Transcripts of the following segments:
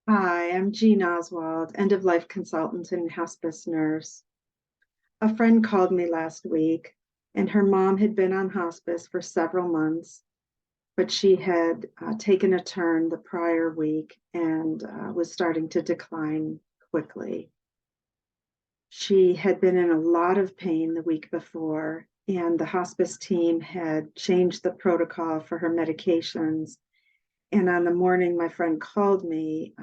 Hi, I'm Jean Oswald, end-of-life consultant and hospice nurse. A friend called me last week, and her mom had been on hospice for several months, but she had taken a turn the prior week and was starting to decline quickly. She had been in a lot of pain the week before, and the hospice team had changed the protocol for her medications. And on the morning my friend called me,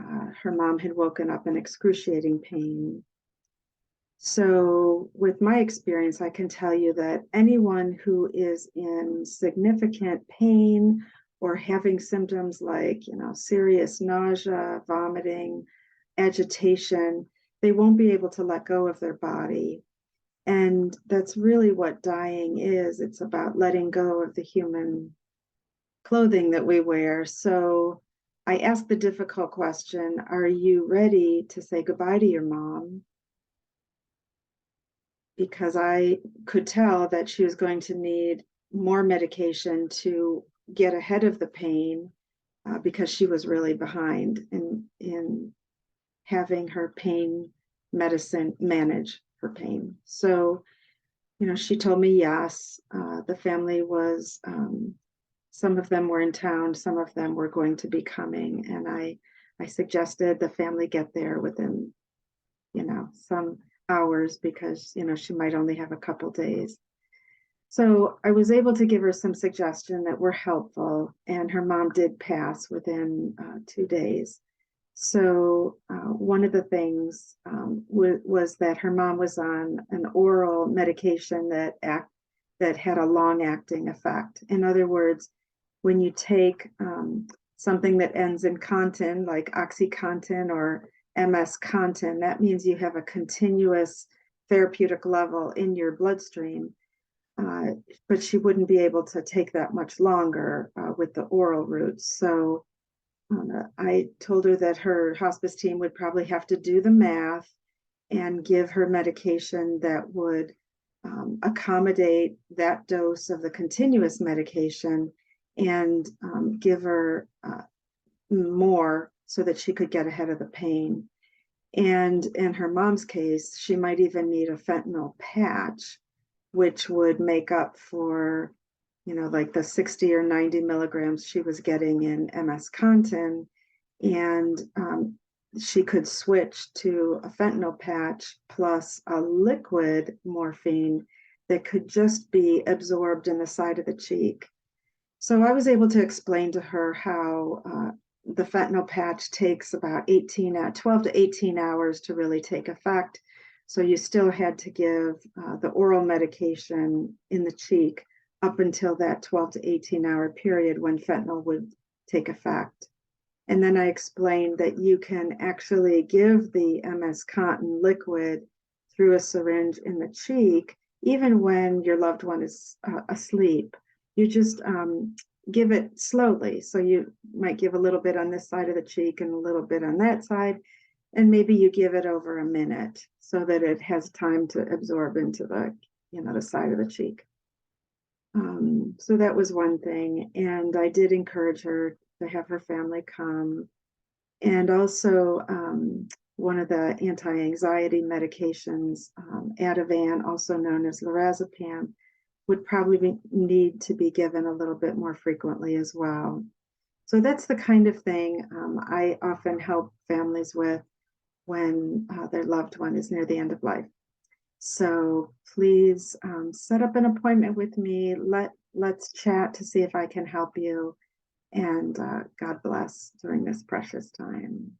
her mom had woken up in excruciating pain. So, with my experience, I can tell you that anyone who is in significant pain or having symptoms like, serious nausea, vomiting, agitation, they won't be able to let go of their body. And that's really what dying is. It's about letting go of the human clothing that we wear. So I asked the difficult question, are you ready to say goodbye to your mom? Because I could tell that she was going to need more medication to get ahead of the pain because she was really behind in having her pain medicine manage her pain. So, she told me yes. The family was some of them were in town, some of them were going to be coming, and I suggested the family get there within, some hours because, she might only have a couple days. So I was able to give her some suggestion that were helpful, and her mom did pass within 2 days. So one of the things was that her mom was on an oral medication that had a long acting effect. In other words, when you take something that ends in contin, like OxyContin or MS Contin, that means you have a continuous therapeutic level in your bloodstream. But she wouldn't be able to take that much longer with the oral route. So I told her that her hospice team would probably have to do the math and give her medication that would accommodate that dose of the continuous medication and give her more so that she could get ahead of the pain. And in her mom's case, she might even need a fentanyl patch, which would make up for, like the 60 or 90 milligrams she was getting in MS Contin. And she could switch to a fentanyl patch plus a liquid morphine that could just be absorbed in the side of the cheek. So I was able to explain to her how the fentanyl patch takes about 12 to 18 hours to really take effect. So you still had to give the oral medication in the cheek up until that 12 to 18-hour period when fentanyl would take effect. And then I explained that you can actually give the MS Contin liquid through a syringe in the cheek, even when your loved one is asleep. You just give it slowly. So you might give a little bit on this side of the cheek and a little bit on that side. And maybe you give it over a minute so that it has time to absorb into the side of the cheek. So that was one thing. And I did encourage her to have her family come. And also, one of the anti-anxiety medications, Ativan, also known as lorazepam, would probably need to be given a little bit more frequently as well. So that's the kind of thing I often help families with when their loved one is near the end of life. So please set up an appointment with me. Let's chat to see if I can help you. And God bless during this precious time.